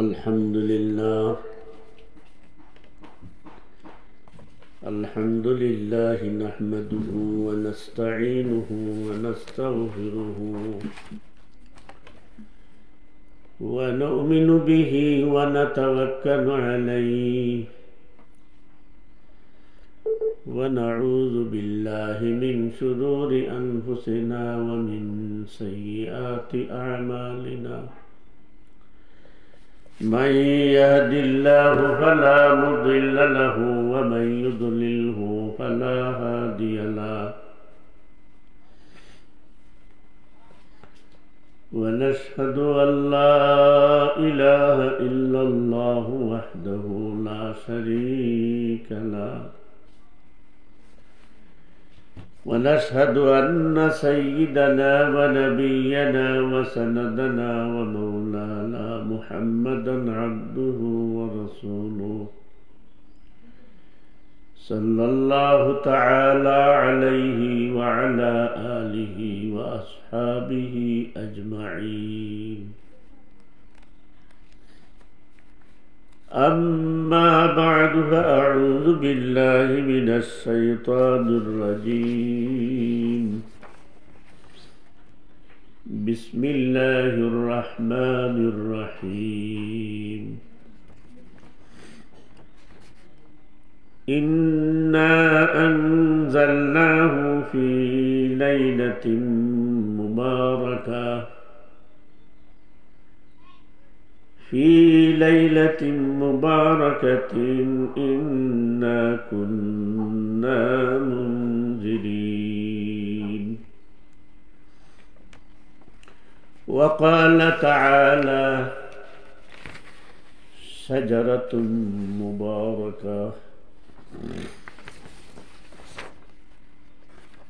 الحمد لله نحمده ونستعينه ونستغفره ونؤمن به ونتوكل عليه ونعوذ بالله من شرور أنفسنا ومن سيئات أعمالنا من يهد الله فلا مضل له ومن يضلله فلا هادي له ونشهد أن لا إله إلا الله وحده لا شريك له ونشهد أن سيدنا ونبينا وسندنا ومولانا محمدا عبده ورسوله صلى الله تعالى عليه وعلى آله وأصحابه أجمعين. أما بعد فأعوذ بالله من الشيطان الرجيم. بسم الله الرحمن الرحيم. إنا أنزلناه في ليلة مباركة إنا كنا منذرين. وقال تعالى شجرة مباركة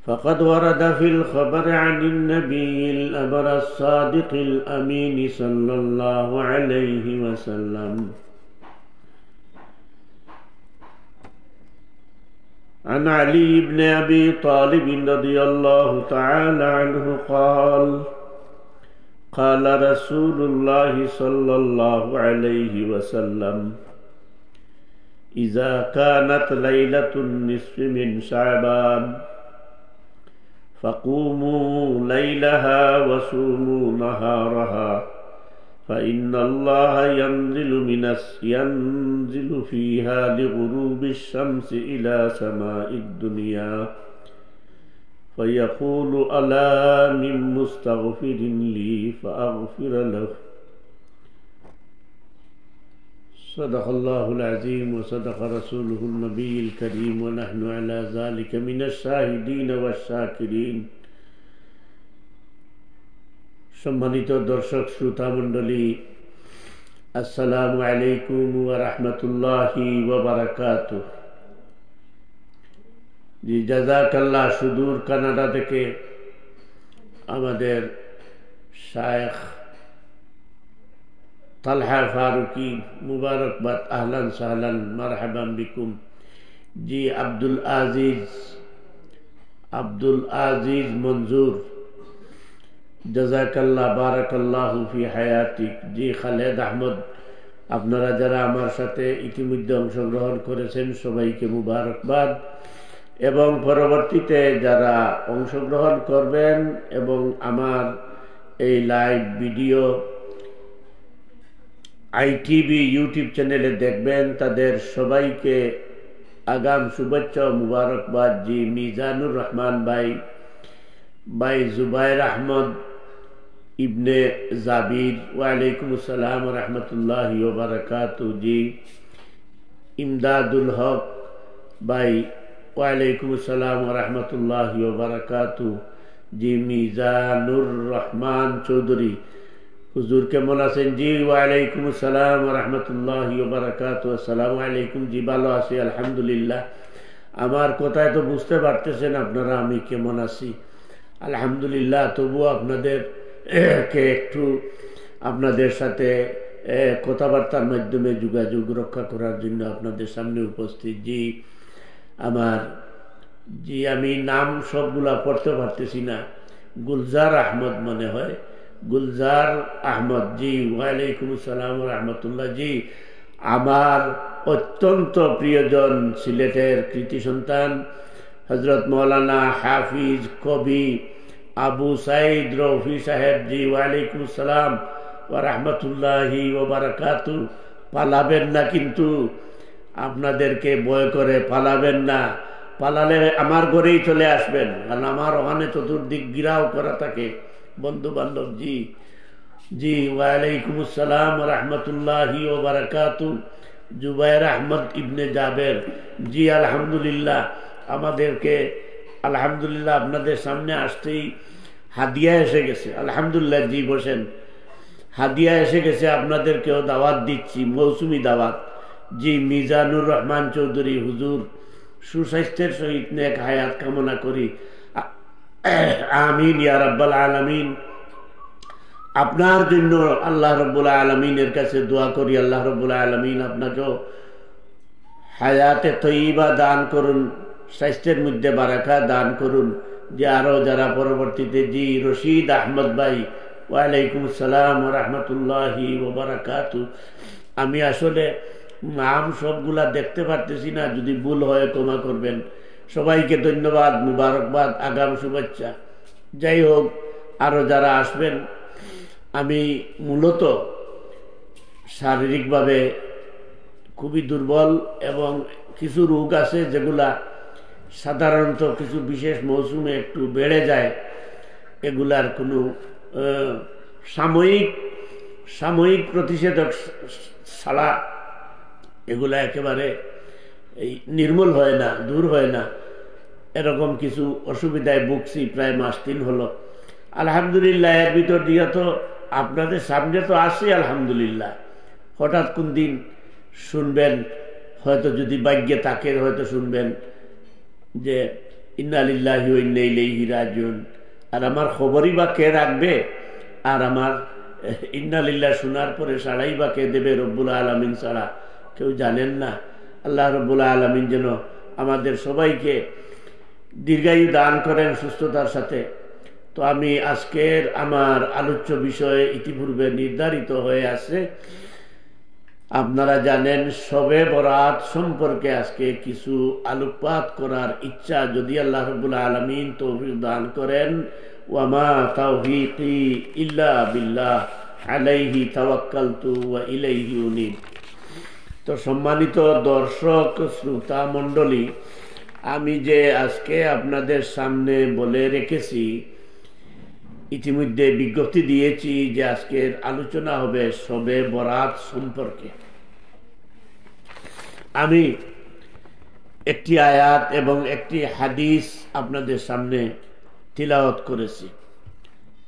فقد ورد في الخبر عن النبي الأبر الصادق الأمين صلى الله عليه وسلم عن علي بن أبي طالب رضي الله تعالى عنه قال قال رسول الله صلى الله عليه وسلم إذا كانت ليلة النصف من شعبان فقوموا ليلها وصوموا نهارها فإن الله ينزل فيها لغروب الشمس إلى سماء الدنيا فيقول ألا من مستغفر لي فأغفر له. صدق الله العظيم وصدق رسوله النبي الكريم ونحن على ذلك من الشاهدين والشاكرين. সম্মানিত দর্শক শ্রোতা মণ্ডলী, আসসালামু আলাইকুম ওয়া রাহমাতুল্লাহি ওয়া বারাকাতুহু। জি জাযাকাল্লাহ। সুদূর কানাডা থেকে আমাদের শায়েখ তালহা ফারুকি মুবারকবাদ, আহলান সাহলান মারহাবান বিকুম। জি আব্দুল আজিজ মঞ্জুর, জাযাকাল্লাহ, বারাকাল্লাহু ফি হায়াতিক। জি খালেদ আহমদ, আপনারা যারা আমার সাথে ইতিমধ্যে অংশগ্রহণ করেছেন সবাইকে মুবারকবাদ, এবং পরবর্তীতে যারা অংশগ্রহণ করবেন এবং আমার এই লাইভ ভিডিও আইটিভি ইউটিউব চ্যানেলে দেখবেন তাদের সবাইকে আগাম শুভেচ্ছা ও মুবারকবাদ। জি মিজানুর রহমান ভাই জুবাইর আহমদ ইবনে জাবির, ওয়ালাইকুম আসসালাম ওয়া রাহমাতুল্লাহি ওয়া বারাকাতুহু। জি ইমদাদুল হক ভাই, ওয়ালাইকুম আসসালাম ওয়া রাহমাতুল্লাহি ওয়া বারাকাতুহু। জি মিজানুর রহমান চৌধুরী, হুজুর কেমন আছেন? জি ওয়ালাইকুম আসসালাম ওয়া রাহমাতুল্লাহি ওয়া বারাকাতুহু। আসসালামু আলাইকুম। জি ভালো আছি আলহামদুলিল্লাহ। আমার কথায় তো বুঝতে পারতেছেন আপনারা আমি কেমন আছি। আলহামদুলিল্লাহ। তবুও আপনাদেরকে একটু আপনাদের সাথে কথাবার্তার মাধ্যমে যোগাযোগ রক্ষা করার জন্য আপনাদের সামনে উপস্থিত। আমি নাম সবগুলা পড়তে পারতেছি না। গুলজার আহমদ মনে হয়, গুলজার আহমদ জি, ওয়ালাইকুম আসসালাম রহমতুল্লাহ জি। আমার অত্যন্ত প্রিয়জন সিলেটের কৃতি সন্তান হজরত মৌলানা হাফিজ কবি আবু সাইদ রফি সাহেব জি, ওয়ালাইকুম আসসালাম ওয়া রাহমাতুল্লাহি ওয়া বারাকাতু। পালাবেন না কিন্তু, আপনাদেরকে ভয় করে পালাবেন না। পালালে আমার ঘরেই চলে আসবেন, কারণ আমার ওখানে চতুর্দিক গিরাও করা থাকে বন্ধু বান্ধব জি। জি, ওয়ালাইকুম আসসালাম রহমতুল্লাহি ওয়া বারাকাতু। জুবাইর আহমদ ইবনে জাবের জি, আলহামদুলিল্লাহ। আমাদেরকে আলহামদুলিল্লাহ আপনাদের সামনে আসতেই হাদিয়া এসে গেছে। আলহামদুলিল্লাহ জি, বসেন। হাদিয়া এসে গেছে, আপনাদেরকেও দাওয়াত দিচ্ছি, মৌসুমি দাওয়াত জি। মিজানুর রহমান চৌধুরী হুজুর সুস্বাস্থ্যের সহিত নেক হায়াত কামনা করি, আমিন ইয়া রাব্বাল আলামিন। আপনার জন্য আল্লাহ রব্বুল আলমিনের কাছে দোয়া করি, আল্লাহ রব্বুল আলমিন আপনাকেও হায়াতে তৈবা দান করুন, স্বাস্থ্যের মধ্যে বারাকা দান করুন। যে আরো যারা পরবর্তীতে জি, রশিদ আহমদ ভাই, ওয়ালাইকুম আসসালাম রহমতুল্লাহি ওয়া বারাকাতু। আমি আসলে নাম সবগুলা দেখতে পারতেছি না, যদি ভুল হয় ক্ষমা করবেন। সবাইকে ধন্যবাদ, মুবারকবাদ, আগাম শুভেচ্ছা। যাই হোক, আরো যারা আসবেন, আমি মূলত শারীরিকভাবে খুবই দুর্বল এবং কিছু রোগ আছে যেগুলা সাধারণত কিছু বিশেষ মৌসুমে একটু বেড়ে যায়। এগুলার কোনো সাময়িক প্রতিষেধক ছাড়া এগুলা একেবারে নির্মূল হয় না, দূর হয় না। এরকম কিছু অসুবিধায় ভুগছি প্রায় মাস 3 হলো। আলহামদুলিল্লাহ, এর ভিতর দিয়ে তো আপনাদের সামনে তো আসি আলহামদুলিল্লাহ। হঠাৎ কোন দিন শুনবেন, হয়তো যদি ভাগ্যে থাকে হয়তো শুনবেন যে ইন্না লিল্লাহি ওয়া ইন্না ইলাইহি রাজিউন। আর আমার খবরই বা কে রাখবে, আর আমার ইন্না লিল্লাহ শোনার পরে সাড়াই বা কে দেবে? রব্বুল আলামিন ছাড়া কেউ জানেন না। আল্লাহ রব্বুল আলামিন যেন আমাদের সবাইকে দীর্ঘায়ু দান করেন সুস্থতার সাথে। তো আমি আজকের আমার আলোচ্য বিষয়ে ইতিপূর্বে নির্ধারিত হয়ে আছে। আপনারা জানেন শবে বরাত সম্পর্কে আজকে কিছু আলোকপাত করার ইচ্ছা, যদি আল্লাহ রাব্বুল আলামিন তৌফিক দান করেন। ওয়ামা তাওফীকি ইল্লা বিল্লাহ আলাইহি তাওয়াক্কালতু ওয়া ইলাইহি উনীব। তো সম্মানিত দর্শক শ্রোতা মণ্ডলী, আমি যে আজকে আপনাদের সামনে বলে রেখেছি, ইতিমধ্যে বিজ্ঞপ্তি দিয়েছি যে আজকের আলোচনা হবে শবে বরাত সম্পর্কে। আমি একটি আয়াত এবং একটি হাদিস আপনাদের সামনে তিলাওয়াত করেছি।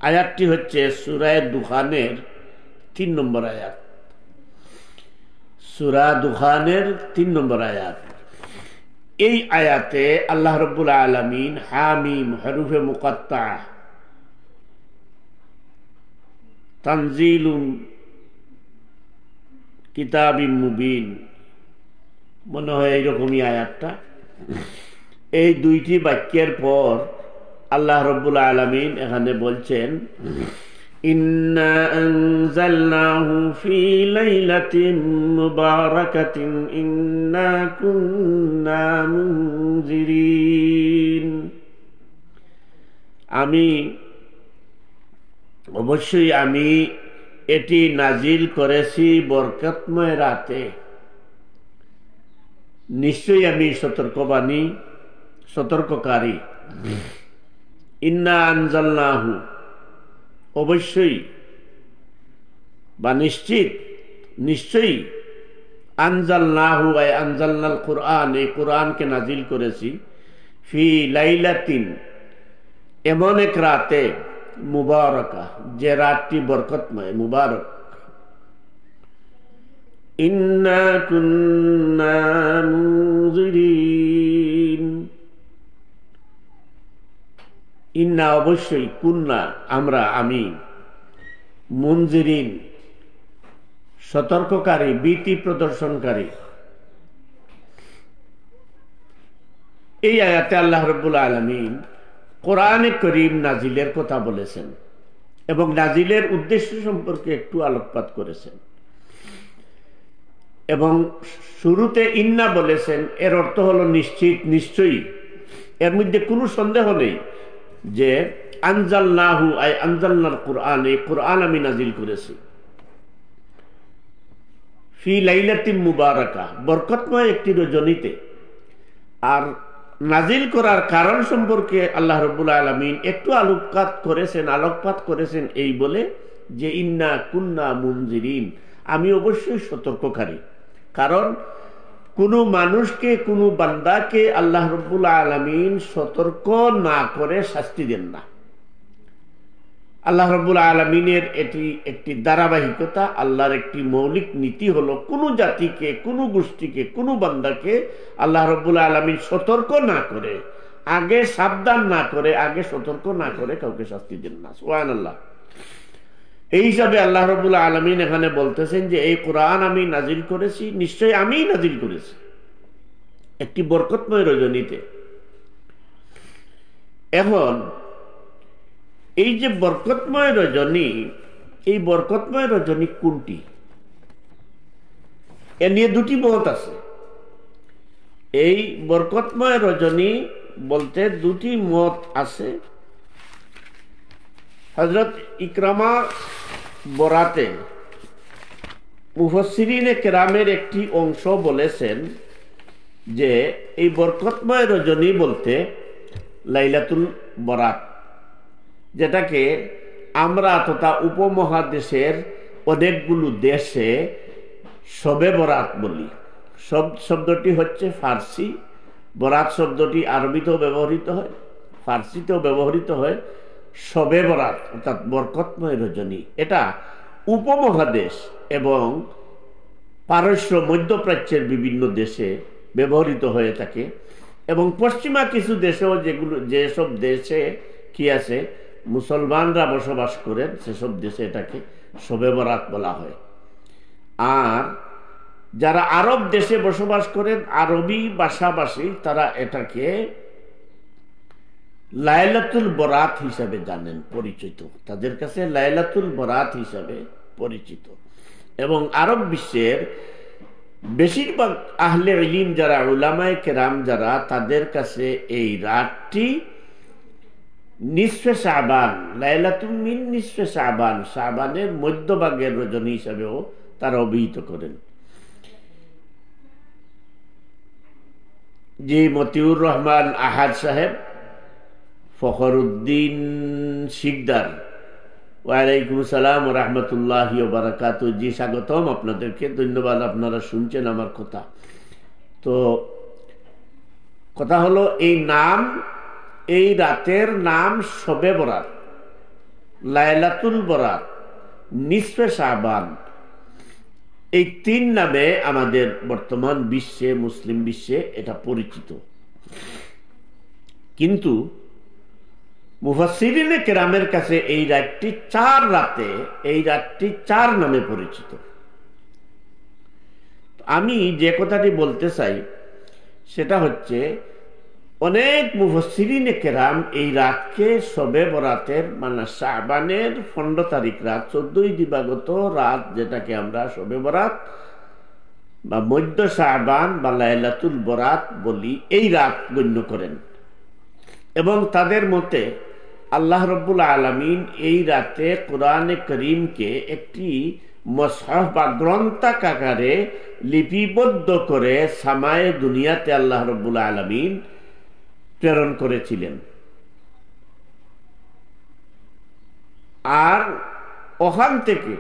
আয়াতটি হচ্ছে সূরা দুখানের 3 নম্বর আয়াত। সূরা দুখানের 3 নম্বর আয়াত। এই আয়াতে আল্লাহ রাব্বুল আলামিন হামিম হরফে মুকাত্তা তানজিলুন কিতাবিম মুবিন, মনে হয় এইরকমই আয়াতটা। এই দুইটি বাক্যের পর আল্লাহ রাব্বুল আলামিন এখানে বলছেন, ইন্না আনজালনাহু ফি লাইলাতিন মুবারাকাতিন ইন্না কুন্না মুনজিরিন। অবশ্যই আমি এটি নাজিল করেছি বরকতময় রাতে। নিশ্চয়ই আমি সতর্ককারী। ইন্না আনজালনাহু, অবশ্যই বা নিশ্চয়ই আনজালনাহু আই আনজালনাল কুরআন, এই কুরআনকে নাজিল করেছি ফি লাইলাতিন, এমন এক রাতে, মুবারাকা, যে রাতটি বরকতময়, মুবারক। ইন্না কুন্না মুনজিরিন, ইন্না অবশ্যই, কুন্না আমি, মুনজিরিন সতর্ককারী, ভীতি প্রদর্শনকারী। এই আয়াতে আল্লাহ রাব্বুল আলামিন কোরআনে করিম নাজিলের কথা বলেছেন। এবং নাজিলের উদ্দেশ্য সম্পর্কে একটু আলোকপাত করেছেন এবং শুরুতে ইন্না বলেছেন, এর অর্থ হলো নিশ্চিত, নিশ্চয়ই, এর মধ্যে কোনো সন্দেহ নেই যে আনজালনাহু আই আনজালনাল কুরআন, এই কুরআন আমি নাজিল করেছি ফি লাইলাতিন মুবারাকা, বরকতময় একটি রজনীতে। আর নাজিল করার কারণ সম্পর্কে আল্লাহ রাব্বুল আলামিন একটু আলোকপাত করেছেন এই বলে যে ইন্না কুন্না মুনজিরিন, আমি অবশ্যই সতর্ককারী। কারণ কোনো মানুষকে, কোনো বান্দাকে আল্লাহ রাব্বুল আলামিন সতর্ক না করে শাস্তি দেন না। আল্লাহ রাব্বুল আলামিনের এটি একটি ধারাবাহিকতা, আল্লাহর একটি মৌলিক নীতি হলো কোনো জাতিকে, কোনো গোষ্ঠীকে, কোনো বান্দাকে আল্লাহ রাব্বুল আলামিন সতর্ক না করে, আগে সাবধান না করে, আগে সতর্ক না করে কাউকে শাস্তি দেন না। সুবহানাল্লাহ। এই হিসাবে আল্লাহ রাব্বুল আলামিন এখানে বলতেছেন যে এই কোরআন আমি নাজিল করেছি, নিশ্চয়ই আমিই নাজিল করেছি একটি বরকতময় রজনীতে। এখন এই যে বরকতময় রজনী, এই বরকতময় রজনী কোনটি, এ নিয়ে দুটি মত আছে। এই বরকতময় রজনী বলতে দুটি মত আছে। হযরত ইকরামা বরাতে মুফাসসিরিনে কেরামের একটি অংশ বলেছেন যে এই বরকতময় রজনী বলতে লাইলাতুল বরাত, যেটাকে আমরা তথা উপমহাদেশের অনেকগুলো দেশে শবে বরাত বলি। শব্দটি হচ্ছে ফার্সি, বরাত শব্দটি আরবিতেও ব্যবহৃত হয়, ফার্সিতেও ব্যবহৃত হয়। শবে বরাত অর্থাৎ বরকতময় রজনী, এটা উপমহাদেশ এবং পারস্য, মধ্যপ্রাচ্যের বিভিন্ন দেশে ব্যবহৃত হয়ে থাকে এবং পশ্চিমা কিছু দেশেও যেসব দেশে কি আছে মুসলমানরা বসবাস করেন সেসব দেশে এটাকে শবে বরাত বলা হয়। আর যারা আরব দেশে বসবাস করেন, আরবি ভাষাভাষী, তারা এটাকে লাইলাতুল বরাত হিসাবে জানেন, পরিচিত, তাদের কাছে লাইলাতুল বরাত হিসাবে পরিচিত। এবং আরব বিশ্বের বেশিরভাগ আহলে ইলম যারা, উলামায়ে কেরাম যারা, তাদের কাছে এই রাতটি নিসফে শাবান, লাইলাতুল মিন নিসফে শাবান, শাবানের মধ্যভাগের রজনী হিসাবেও তারা অভিহিত করেন। জি মতিউর রহমান আহাদ সাহেব, ফখরুদ্দিন শিকদার, ওয়ালাইকুম সালাম ওয়া রাহমাতুল্লাহি ওয়া বারাকাতুহু। জি স্বাগতম আপনাদেরকে, ধন্যবাদ, আপনারা শুনছেন আমার কথা। তো কথা হলো এই নাম, এই রাতের নাম শবে বরাত, লাইলাতুল বরাত, নিসফে শাবান, এই তিন নামে আমাদের বর্তমান বিশ্বে, মুসলিম বিশ্বে এটা পরিচিত। কিন্তু মুফাসসিরিনে কেরামের কাছে এই রাতটি চার নামে পরিচিত। আমি যে কথাটি বলতে চাই সেটা হচ্ছে, অনেক মুফাসসিরিনে কেরাম এই রাতকে শবে বরাতের মানে শাবানের 15 তারিখ রাত, 14ই দিবাগত রাত, যেটাকে আমরা শবে বরাত বা মধ্য শাবান বা লাইলাতুল বরাত বলি, এই রাত গণ্য করেন। এবং তাদের মতে আল্লাহ রাব্বুল আলামিন এই রাতে কোরআনে করিমকে একটি মুসহাফ বা গ্রন্থাকারে লিপিবদ্ধ করে সামায়ে দুনিয়াতে আল্লাহ রাব্বুল আলামিন প্রেরণ করেছিলেন। আর ওখান থেকে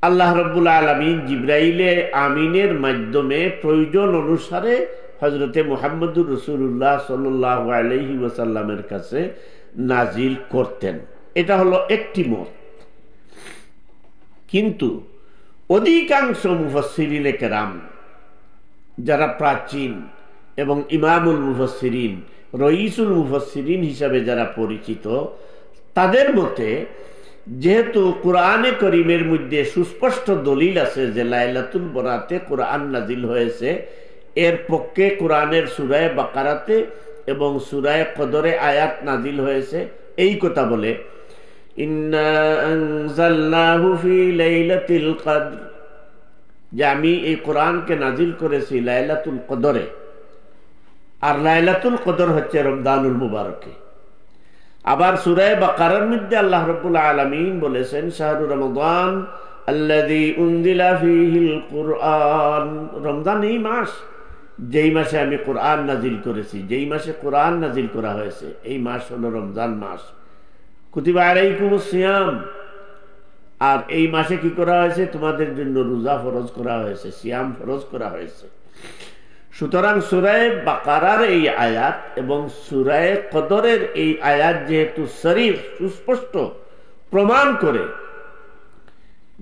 আল্লাহ রাব্বুল আলামিন জিবরাইলে আমিনের মাধ্যমে প্রয়োজন অনুসারে হযরতে মুহাম্মদুর রাসূলুল্লাহ সাল্লাল্লাহু আলাইহি ওয়াসাল্লামের কাছে নাজিল করতেন। এটা হলো একটি মত। কিন্তু অধিকাংশ মুফাসসিরিনে কেরাম যারা প্রাচীন এবং ইমামুল মুফাসসিরিন, রইসুল মুফাসসিরিন হিসাবে যারা পরিচিত, তাদের মতে যেহেতু কোরআনে করিমের মধ্যে সুস্পষ্ট দলিল আছে যে লাইলাতুল বরাতে কোরআন নাজিল হয়েছে, এর পক্ষে কোরআনের সূরা বাকারাতে এবং সূরা কদরে আয়াত নাজিল হয়েছে, এই কথা বলে ইন্না আনজালনাহু ফি লাইলাতিল কদর, যে আমি এই কোরআনকে নাজিল করেছি লাইলাতুল কদরে। আর লাইলাতুল কদর হচ্ছে রমজানুল মুবারকে। আবার সূরা বাকারার মধ্যে আল্লাহ রাব্বুল আলামিন বলেছেন শাহরু রমাদান আল্লাযী উনজিলা ফীহিল কুরআন, রমজান এই মাস যেই মাসে আমি কোরআন নাজিল করেছি, যেই মাসে কোরআন নাজিল করা হয়েছে এই মাস হলো রমজান মাস। কুতিবা আলাইকুমুস সিয়াম, আর এই মাসে কি করা হয়েছে? তোমাদের জন্য রোজা ফরজ করা হয়েছে, সিয়াম ফরজ করা হয়েছে। সুতরাং সূরা বাকারার এই আয়াত এবং সূরা কদরের এই আয়াত যেহেতু শরীফ সুস্পষ্ট প্রমাণ করে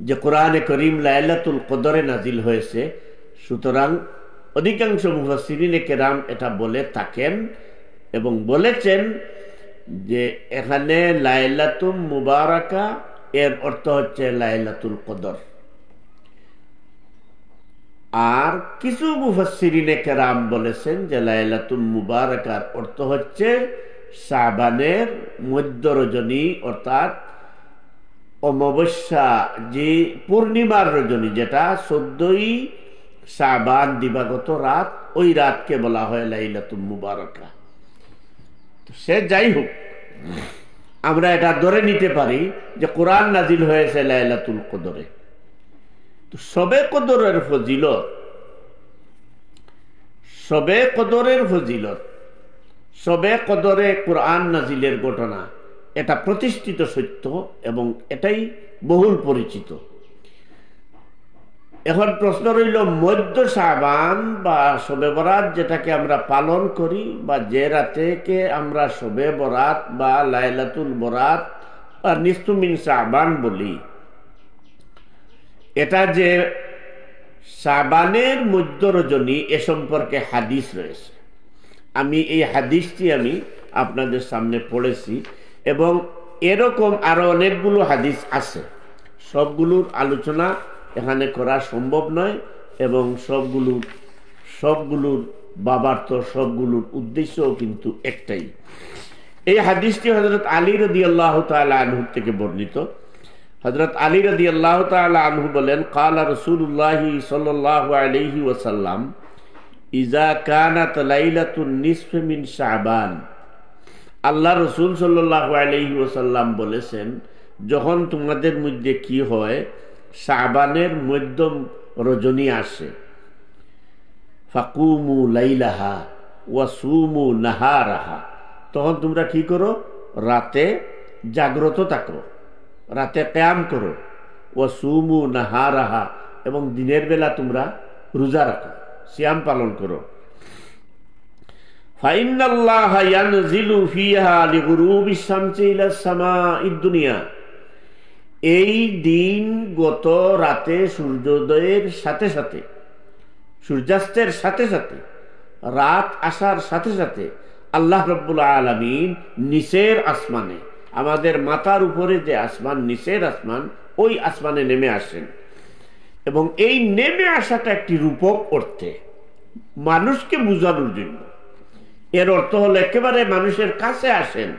যে কোরআনে করিম লাইলাতুল কদরে নাজিল হয়েছে, সুতরাং অধিকাংশ মুফাসসিরিনে কেরাম এটা বলে থাকেন এবং বলেছেন যে এখানে লাইলাতুল মুবারাকা এর অর্থ হচ্ছে লাইলাতুল কদর। আর কিছু মুফাসসিরিনে কেরাম বলেছেন যে লাইলাতুল মুবারাকার অর্থ হচ্ছে শাবানের মধ্য রজনী, অর্থাৎ অমাবস্যা যে পূর্ণিমার রজনী, যেটা 14ই শাবান দিবাগত রাত, ওই রাতকে বলা হয় লাইলাতুল মুবারাকা। সে যাই হোক, আমরা এটা ধরে নিতে পারি যে কোরআন নাজিল হয়েছে লাইলাতুল কদরে। তো শবে কদরের ফজিলত, শবে কদরের ফজিলত, শবে কদরে কোরআন নাজিলের ঘটনা, এটা প্রতিষ্ঠিত সত্য এবং এটাই বহুল পরিচিত। এখন প্রশ্ন রইল, মধ্য শাবান বা শবে বরাত যেটাকে আমরা পালন করি, বা যে রাতেকে আমরা শবে বরাত বা লাইলাতুল বরাত বা নিসফু মিন শাবান বলি, এটা যে শাবানের মধ্য রজনী এ সম্পর্কে হাদিস রয়েছে। আমি এই হাদিসটি আপনাদের সামনে পড়েছি এবং এরকম আরো অনেকগুলো হাদিস আছে। সবগুলোর আলোচনা এখানে করা সম্ভব নয় এবং সবগুলোর বাবার্থ, সবগুলোর উদ্দেশ্যও কিন্তু একটাই। এই হাদিসটি হযরত আলী রাদিয়াল্লাহু তাআলা আনহু থেকে বর্ণিত। হযরত আলী রাদিয়াল্লাহু তাআলা আনহু বলেন, ক্বালা রাসূলুল্লাহি সাল্লাল্লাহু আলাইহি ওয়াসাল্লাম ইযা কানাত লাইলাতুন নিসফি মিন শাবান, আল্লাহ রাসূল সাল্লাল্লাহু আলাইহি ওয়াসাল্লাম বলেছেন, যখন তোমাদের মধ্যে কি হয়, শাবানের মধ্যম রজনী আসে, ফাকুমু লাইলাহা ওয়া সুমু নাহারাহা, তখন তোমরা কি করো? রাতে জাগ্রত থাকো, রাতে কিয়াম করো, ওয়া সুমু নাহারাহা, এবং দিনের বেলা তোমরা রোজা রাখো, সিয়াম পালন করো। ফাইন্নাল্লাহা ইয়ানজিলু ফিহা লিগুরুবিশ শামসি ইলাস সামাঈদ দুনিয়া, এই দিন গত রাতে সূর্যোদয়ের সাথে সাথে, সূর্যাস্তের সাথে সাথে, রাত আসার সাথে সাথে আল্লাহ রাব্বুল আলামিন নিচের আসমানে, আমাদের মাথার উপরে যে আসমান, নিচের আসমান, ওই আসমানে নেমে আসেন। এবং এই নেমে আসাটা একটি রূপক অর্থে, মানুষকে বোঝানোর জন্য। এর অর্থ হলো একেবারে মানুষের কাছে আসেন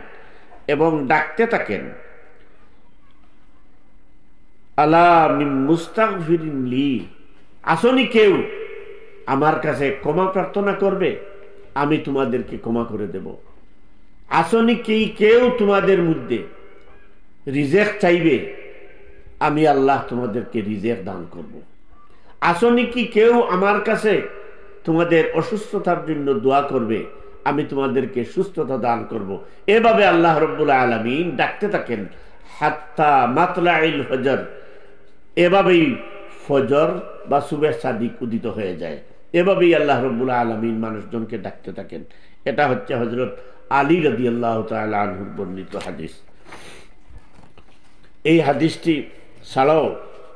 এবং ডাকতে থাকেন, আলা মিন মুস্তাগফিরিন লি, আসনি কেউ আমার কাছে ক্ষমা প্রার্থনা করবে, আমি তোমাদেরকে ক্ষমা করে দেব। আসনি কি কেউ তোমাদের মধ্যে রিজেক চাইবে, আমি আল্লাহ তোমাদেরকে রিজেক দান করব। আসনি কি কেউ আমার কাছে তোমাদের অসুস্থতার জন্য দোয়া করবে, আমি তোমাদেরকে সুস্থতা দান করব। এভাবে আল্লাহ রাব্বুল আলামিন ডাকতে থাকেন হাত্তা মাতলাইল ফজর, এভাবেই ফজর বা সুবহ সাদিক উদিত হয়ে যায়। এভাবেই আল্লাহ রাব্বুল আলামিন মানুষজনকে ডাকতে থাকেন। এটা হচ্ছে হযরত আলী রাদিয়াল্লাহু তাআলা আনহুর বর্ণিত হাদিস। এই হাদিসটি ছাড়াও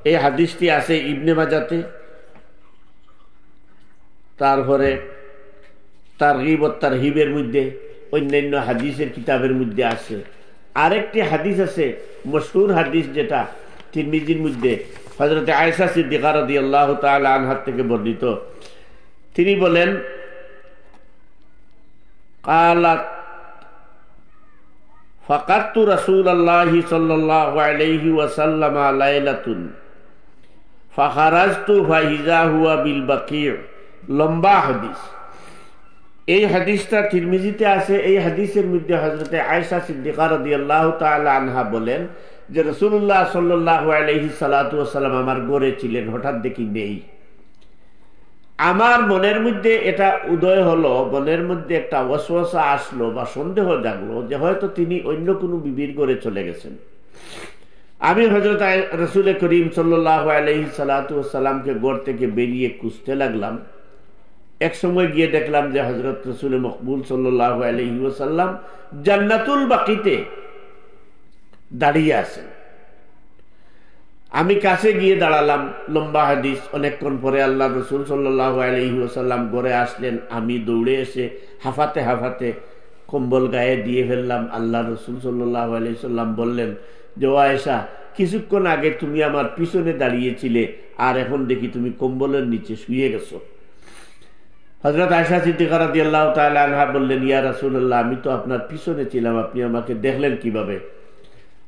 এই হাদিসটি আছে ইবনে মাজাতে, তারপরে তারগীব ও তারহিবের মধ্যে, অন্যান্য হাদিসের কিতাবের মধ্যে আছে। আরেকটি হাদিস আছে মশহুর হাদিস, যেটা তিরমিজির মধ্যে হযরত আয়েশা সিদ্দিকা রাদিয়াল্লাহু তাআলা আনহা থেকে বর্ণিত। তিনি বলেন, قالت ফাকাতু রাসূলুল্লাহি সাল্লাল্লাহু আলাইহি ওয়াসাল্লাম লাইলাতুন ফাখারাজতু ফাইজা হুয়া বিল বাকি'। লম্বা হাদিস। এই হাদিসটা তিরমিজিতে আছে। এই হাদিসের মধ্যে হযরতে আয়েশা সিদ্দিকা রাদিয়াল্লাহু তাআলা আনহা বলেন যে রাসূলুল্লাহ সাল্লাল্লাহু আলাইহি সাল্লাতু ওয়াসাল্লাম আমার ঘরে ছিলেন, হঠাৎ দেখি নেই। আমার মনের মধ্যে এটা উদয় হলো, মনের মধ্যে একটা ওয়াসওয়াসা আসলো বা সন্দেহ জাগলো যে হয়তো তিনি অন্য কোনো বিবির ঘরে চলে গেছেন। আমি হযরত রাসূল করিম সাল্লাল্লাহু আলাইহি সাল্লাতু ওয়াসাল্লামকে ঘর থেকে বেরিয়ে খুঁজতে লাগলাম। এক সময় গিয়ে দেখলাম যে হযরত রাসূল মকবুল সাল্লাল্লাহু আলাইহি ওয়াসাল্লাম জান্নাতুল বাকিতে দাঁড়িয়ে আছেন। আমি কাছে গিয়ে দাঁড়ালাম। লম্বা হাদিস। অনেকক্ষণ পরে আল্লাহ রসুল সাল্লাল্লাহু আলাইহি ওয়াসাল্লাম ঘরে আসলেন। আমি দৌড়ে এসে হাফাতে হাফাতে কম্বল গায়ে দিয়ে ফেললাম। আল্লাহ রসুল সাল্লাল্লাহু আলাইহি ওয়াসাল্লাম বললেন যে ও আয়েশা, কিছুক্ষণ আগে তুমি আমার পিছনে দাঁড়িয়েছিলে, আর এখন দেখি তুমি কম্বলের নিচে শুয়ে গেছো। হযরত আয়েশা সিদ্দিকা রাদিয়াল্লাহু তাআলা আনহা বললেন, ইয়া রাসূলুল্লাহ, আমি তো আপনার পিছনে ছিলাম, আপনি আমাকে দেখলেন কিভাবে?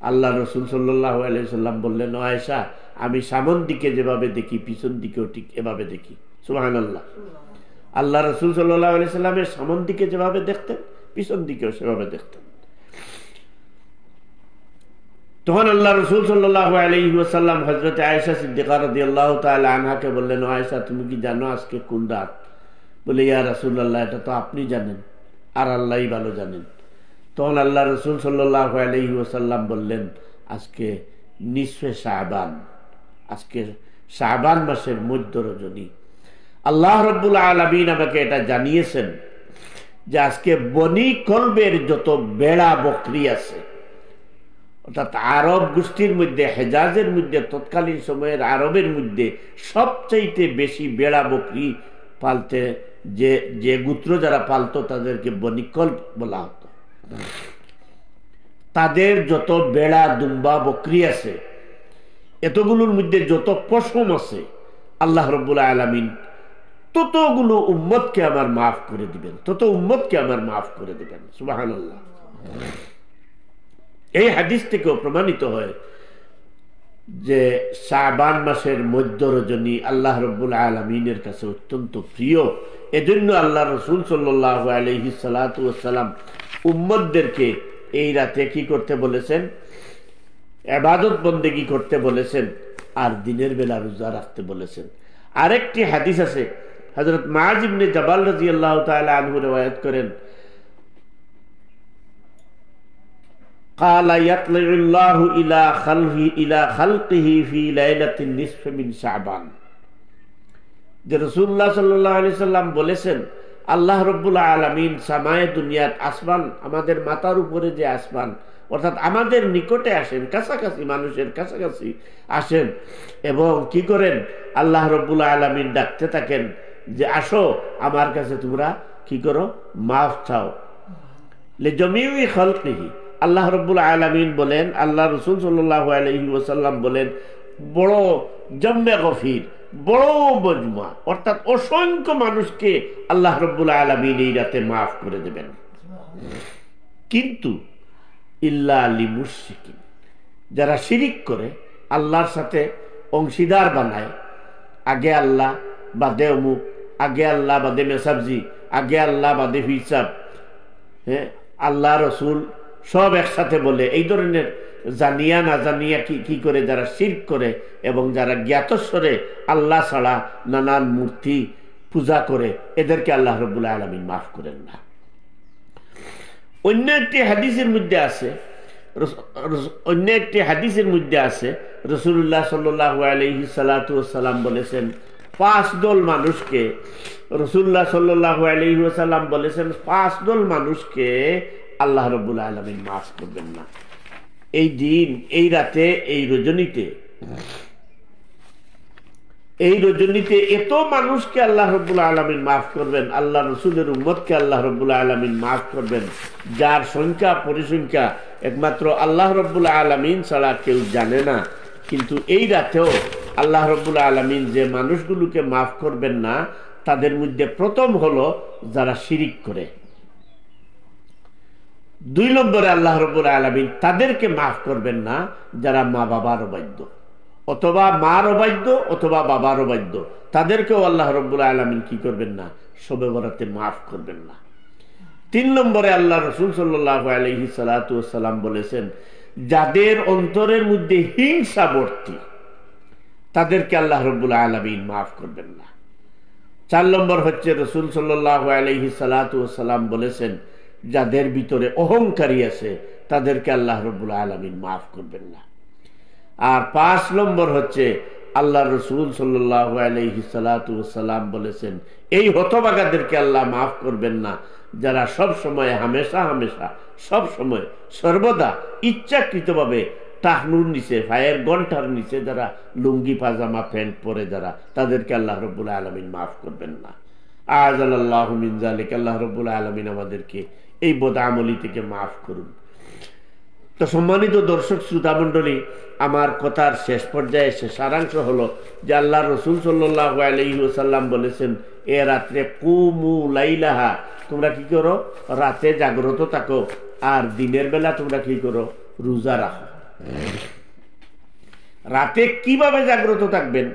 আল্লাহ রসুল সাল্লাল্লাহু আলাইহি ওয়াসাল্লাম বললেন, ও আয়েশা, আমি সামন দিকে যেভাবে দেখি পিছন দিকেও ঠিক এভাবে দেখি। সুবহানাল্লাহ। আল্লাহ রসুল সাল্লাল্লাহু আলাইহি ওয়াসাল্লামের সামন দিকে যেভাবে দেখতেন, পিছন দিকেও সেভাবে দেখতেন। তখন আল্লাহ রসুল সাল্লাল্লাহু আলাইহি ওয়াসাল্লাম হযরত আয়েশা সিদ্দিকা রাদিয়াল্লাহু তাআলা আনহাকে বললেন, ও আয়েশা, তুমি কি জানো আজকে কোন রাত? বলে, ইয়া রাসূলুল্লাহ, এটা তো আপনি জানেন, আর আল্লাহই ভালো জানেন। তখন আল্লাহ রসুল সাল্লাল্লাহু আলাইহি ওয়াসাল্লাম বললেন, আজকে নিসফে শাবান, আজকে শাবান মাসের মধ্য রজনী। আল্লাহ রাব্বুল আলামিন আমাকে এটা জানিয়েছেন যে আজকে বনি কলবের যত বেড়া বকরি আছে, অর্থাৎ আরব গোষ্ঠীর মধ্যে, হেজাজের মধ্যে, তৎকালীন সময়ের আরবের মধ্যে সবচাইতে বেশি বেড়া বকরি পালতে যে গোত্র যারা পালতো তাদেরকে বনি কলব বলা হতো। তাদের যত বেড়া দুম্বা বকরি আছে, এতগুলোর মধ্যে যত পশম আছে, আল্লাহ রাব্বুল আলামিন ততগুলো উম্মতকে আমার মাফ করে দিবেন, তত উম্মতকে আমার মাফ করে দিবেন। সুবহানাল্লাহ। এই হাদিস থেকেও প্রমাণিত হয় যে শাবান মাসের মধ্য রজনী আল্লাহ রাব্বুল আলামিনের কাছে অত্যন্ত প্রিয়। এজন্য আল্লাহ রাসূল সাল্লাল্লাহু আলাইহি সাল্লাতু ওয়াসসালাম উম্মতদেরকে এই রাতে কি করতে বলেছেন? ইবাদত বন্দেগী করতে বলেছেন, আর দিনের বেলা রোজা রাখতে বলেছেন। আরেকটি হাদিস আছে, হযরত মুআয ইবনে জাবাল রাদিয়াল্লাহু তাআলা আনহু riwayat করেন, قال يطلع الله الى خلقه في ليله النصف من شعبان। যে রাসূলুল্লাহ সাল্লাল্লাহু আলাইহি সাল্লাম বলেছেন, আল্লাহ রাব্বুল আলামিন সামায়ে দুনিয়াত, আসমান, আমাদের মাথার উপরে যে আসমান, অর্থাৎ আমাদের নিকটে আসেন, কাছাকাছি, মানুষের কাছাকাছি আসেন এবং কি করেন? আল্লাহ রাব্বুল আলামিন ডাকতে থাকেন যে আসো আমার কাছে, তোমরা কি করো? মাফ চাও। লিজামিই খালকিহি, আল্লাহ রাব্বুল আলামিন বলেন, আল্লাহ রাসূল সাল্লাল্লাহু আলাইহি ওয়াসাল্লাম বলেন, বড় জম্মে গফির, বড় মজমা, অর্থাৎ অসংখ্য মানুষকে আল্লাহ রাব্বুল আলামিন এই রাতে মাফ করে দেবেন। কিন্তু ইল্লা লিমুশরিকিন, যারা শিরিক করে, আল্লাহর সাথে অংশীদার বানায়, আগে আল্লাহ বাদে অমুক, আগে আল্লাহ বাদে মেসাবজি, আগে আল্লাহ বাদে হিসাব, হ্যাঁ, আল্লাহ রসুল সব একসাথে বলে, এই ধরনের জানিয়া না জানিয়া কি করে যারা শিরক করে এবং যারা জ্ঞাতস্বরে আল্লাহ ছাড়া নানান মূর্তি পূজা করে, এদেরকে আল্লাহ রাব্বুল আলামিন মাফ করেন না। অন্য একটি হাদিসের মধ্যে আছে রাসূলুল্লাহ সাল্লাল্লাহু আলাইহি সাল্লাতু ওয়াসসালাম বলেছেন, 5 দল মানুষকে, রাসূলুল্লাহ সাল্লাল্লাহু আলাইহি ওয়াসাল্লাম বলেছেন 5 দল মানুষকে আল্লাহ রাব্বুল আলামিন মাফ করবেন না। এই দিন, এই রাতে, এই রজনীতে এত মানুষকে আল্লাহ রাব্বুল আলামিন মাফ করবেন, আল্লাহ রসুলের উম্মতকে আল্লাহ রাব্বুল আলামিন মাফ করবেন, যার সংখ্যা পরিসংখ্যা একমাত্র আল্লাহ রাব্বুল আলামিন ছাড়া কেউ জানে না। কিন্তু এই রাতেও আল্লাহ রাব্বুল আলামিন যে মানুষগুলোকে মাফ করবেন না, তাদের মধ্যে প্রথম হলো যারা শিরিক করে। 2 নম্বরে আল্লাহ রাব্বুল আলামিন তাদেরকে মাফ করবেন না যারা মা বাবার অবাধ্য, অথবা মার অবাধ্য অথবা বাবার অবাধ্য, তাদেরকেও আল্লাহ রাব্বুল আলামিন কি করবেন না, শবে বরাতে মাফ করবেন না। 3 নম্বরে আল্লাহ রাসূল সাল্লাল্লাহু আলাইহি সাল্লাতু ওয়াসাল্লাম বলেছেন, যাদের অন্তরের মধ্যে হিংসা ভর্তি তাদেরকে আল্লাহ রাব্বুল আলামিন মাফ করবেন না। 4 নম্বর হচ্ছে রাসূল সাল্লাল্লাহু আলাইহি সাল্লাতু ওয়াসাল্লাম বলেছেন, যাদের ভিতরে অহংকারী আছে তাদেরকে আল্লাহ রাব্বুল আলামিন মাফ করবেন না। আর 5 নম্বর হচ্ছে আল্লাহ রাসূল সাল্লাল্লাহু আলাইহি সাল্লাতু ওয়াসাল্লাম বলেছেন, এই হতভাগাদেরকে আল্লাহ মাফ করবেন না যারা সব সময় হামেশা সব সময় সর্বদা ইচ্ছাকৃতভাবে টাহনুর নিচে, পায়ের গন্টার নিচে যারা লুঙ্গি পাজামা প্যান্ট পরে যারা, তাদেরকে আল্লাহ রাব্বুল আলামিন মাফ করবেন না। আযাল্লাহু মিন যালিক, আল্লাহ রাব্বুল আলামিন আমাদেরকে এই বদআমলি থেকে মাফ করুন। তো সম্মানিত দর্শক শ্রোতা মণ্ডলী, আমার কথার শেষ পর্যায়ে সারাংশ হলো যে আল্লাহ রাসূল সাল্লাল্লাহু আলাইহি ওয়াসাল্লাম বলেছেন, এ রাত্রে কুমু লাইলাহা, তোমরা কি করো, রাতে জাগ্রত থাকো, আর দিনের বেলা তোমরা কি করো, রোজা রাখো। রাতে কিভাবে জাগ্রত থাকবেন?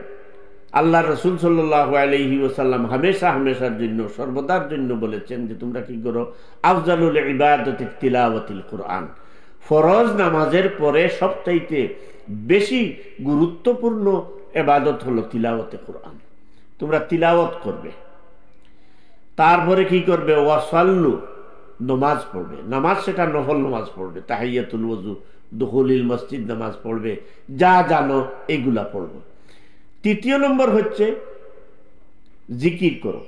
আল্লাহ রাসূল সাল্লাল্লাহু আলাইহি ওয়াসাল্লাম হামেশার জন্য, সর্বদার জন্য বলেছেন যে তোমরা কি করো, আফজালুল ইবাদাতি তিলাওয়াতুল কুরআন, ফরজ নামাজের পরে সবচাইতে বেশি গুরুত্বপূর্ণ ইবাদত হলো তিলাওয়াতে কুরআন। তোমরা তিলাওয়াত করবে, তারপরে কি করবে, ওয়াসাল্লু, নামাজ পড়বে। নামাজ সেটা নফল নামাজ পড়বে, তাহিয়াতুল ওযু, দুখুলুল মসজিদ নামাজ পড়বে, যা জানো এগুলা পড়বে। 3 নম্বর হচ্ছে জিকির করো।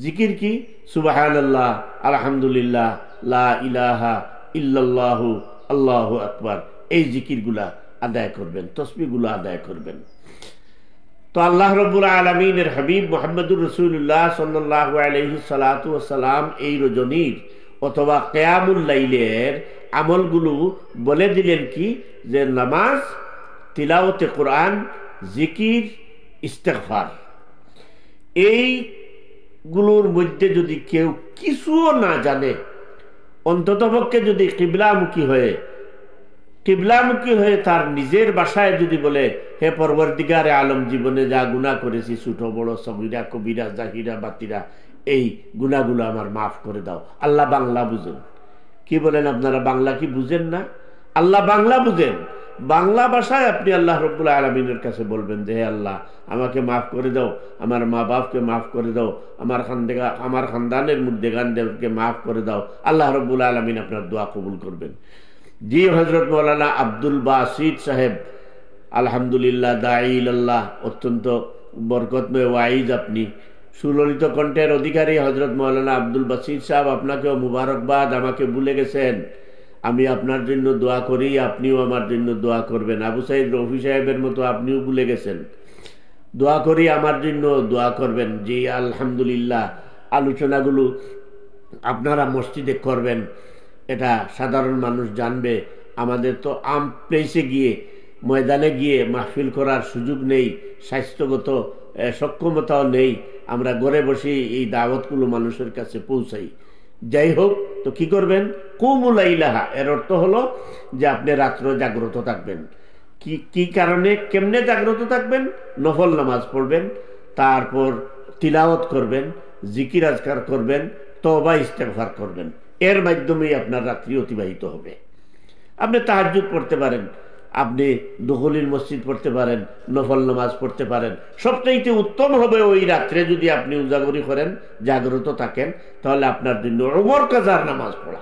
জিকির কি? সুবহানাল্লাহ, আলহামদুলিল্লাহ, লা ইলাহা ইল্লাল্লাহু, আল্লাহু আকবার, এই জিকিরগুলা আদায় করবেন, তসবিহগুলো আদায় করবেন। তো আল্লাহ রাব্বুল আলামিনের হাবিব মুহাম্মদুর রাসূলুল্লাহ সাল্লাল্লাহু আলাইহি সাল্লাতু ওয়াসাল্লাম এই রজনীর অথবা কিয়ামুল লাইলের আমলগুলো বলে দিলেন কি, যে নামাজ, তিলাওয়াতে কুরআন, জিকির, ইস্তেগফার, এইগুলোর মধ্যে যদি কেউ কিছুও না জানে, অন্ততপক্ষে যদি কিবলামুখী হয়ে তার নিজের বাসায় যদি বলে, হে পরবর্তীকারে আলম, জীবনে যা গুনাহ করেছি, ছোট বড়, সগীরা কবিরা, জাহিরা বাতিরা, এই গুনাহগুলো আমার মাফ করে দাও। আল্লাহ বাংলা বুঝেন। কি বলেন আপনারা, বাংলা কি বুঝেন না? আল্লাহ বাংলা বুঝেন। বাংলা ভাষায় আপনি আল্লাহ রাব্বুল আলামিনের কাছে বলবেন যে, হে আল্লাহ, আমাকে মাফ করে দাও, আমার মা বাপকে মাফ করে দাও, আমার খানদানের মধ্যে গানদেরকে মাফ করে দাও। আল্লাহ রাব্বুল আলামিন আপনার দোয়া কবুল করবেন। জি হযরত মাওলানা আব্দুল বাসিত সাহেব, আলহামদুলিল্লাহ, দাঈল্লাহ, অত্যন্ত বরকতময় ওয়াইজ, আপনি সুললিত কণ্ঠের অধিকারী হযরত মাওলানা আব্দুল বাসিত সাহেব, আপনাকেও মুবারকবাদ। আমাকে ভুলে গেছেন, আমি আপনার জন্য দোয়া করি, আপনিও আমার জন্য দোয়া করবেন। আবু সাইদ রফি সাহেবের মতো আপনিও ভুলে গেছেন, দোয়া করি, আমার জন্য দোয়া করবেন। জি আলহামদুলিল্লাহ, আলোচনাগুলো আপনারা মসজিদে করবেন, এটা সাধারণ মানুষ জানবে। আমাদের তো আম প্লেসে গিয়ে, ময়দানে গিয়ে মাহফিল করার সুযোগ নেই, স্বাস্থ্যগত সক্ষমতাও নেই, আমরা ঘরে বসে এই দাওয়াতগুলো মানুষের কাছে পৌঁছাই। যাই হোক, তো কি করবেন, কুমুল লাইলাহা, এর অর্থ হলো যে আপনি রাত্রে জাগ্রত থাকবেন। কি কারণে, কেমনে জাগ্রত থাকবেন? নফল নামাজ পড়বেন, তারপর তিলাওয়াত করবেন, জিকির আজকার করবেন, তওবা ইস্তেগফার করবেন। এর মাধ্যমেই আপনার রাত্রি অতিবাহিত হবে। আপনি তাহাজ্জুদ পড়তে পারেন, আপনি দুখুলুল মসজিদ পড়তে পারেন, নফল নামাজ পড়তে পারেন। সবচাইতে উত্তম হবে ওই রাত্রে যদি আপনি উজাগরি করেন, জাগ্রত থাকেন, তাহলে আপনার জন্য ওমর কাজার নামাজ পড়া।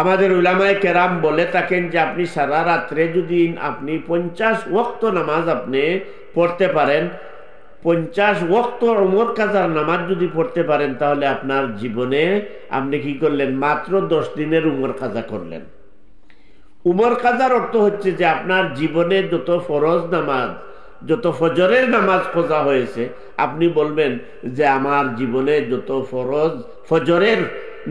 আমাদের উলামায়ে কেরাম বলে থাকেন যে আপনি সারা রাত্রে যদি আপনি 50 ওয়াক্ত নামাজ আপনি পড়তে পারেন, 50 ওয়াক্ত ওমর কাজার নামাজ যদি পড়তে পারেন, তাহলে আপনার জীবনে আপনি কি করলেন, মাত্র 10 দিনের উমর কাজা করলেন। উমর কাজার অর্থ হচ্ছে যে আপনার জীবনে যত ফরজ নামাজ, যত ফজরের নামাজ কজা হয়েছে, আপনি বলবেন যে আমার জীবনে যত ফজরের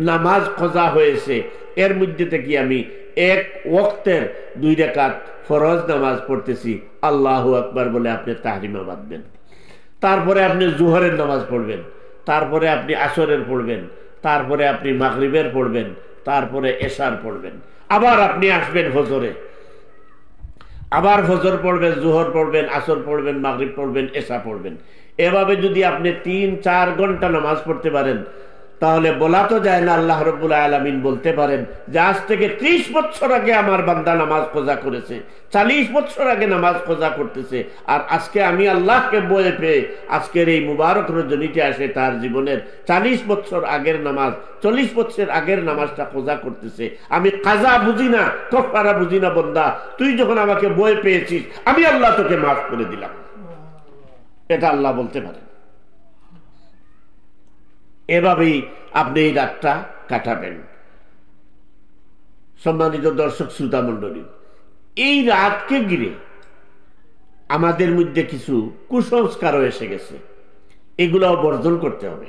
নামাজ কজা হয়েছে, এর মধ্যে থেকে আমি 1 ওয়াক্তের 2 রাকাত ফরজ নামাজ পড়তেছি, আল্লাহু আকবার বলে আপনি তাহরিমা বাঁধবেন। তারপরে আপনি জোহরের নামাজ পড়বেন, তারপরে আপনি আসরের পড়বেন, তারপরে আপনি মাগরিবের পড়বেন, তারপরে এশার পড়বেন, আবার আপনি আসবেন ফজরে, আবার ফজর পড়বেন, জোহর পড়বেন, আসর পড়বেন, মাগরিব পড়বেন, এশা পড়বেন। এভাবে যদি আপনি 3-4 ঘন্টা নামাজ পড়তে পারেন, তাহলে বলা তো যায় না আল্লাহ রাব্বুল আলামিন বলতে পারেন যে আজ থেকে 30 বছর আগে আমার বান্দা নামাজ কজা করেছে, 40 বছর আগে নামাজ কজা করতেছে, আর আজকে আমি আল্লাহকে বয়ে পেয়ে আজকের এই মুবারক রজনীতে আসে তার জীবনের 40 বছর আগের নামাজ, 40 বছর আগের নামাজটা কজা করতেছে। আমি কাজা বুঝি না, কাফারা বুঝি না, বান্দা তুই যখন আমাকে বয়ে পেয়েছিস আমি আল্লাহ তোকে মাফ করে দিলাম, এটা আল্লাহ বলতে পারেন। এভাবেই আপনি এই রাতটা কাটাবেন। সম্মানিত দর্শক শ্রোতা মণ্ডলী, এই রাতকে ঘিরে আমাদের মধ্যে কিছু কুসংস্কারও এসে গেছে, এগুলাও বর্জন করতে হবে।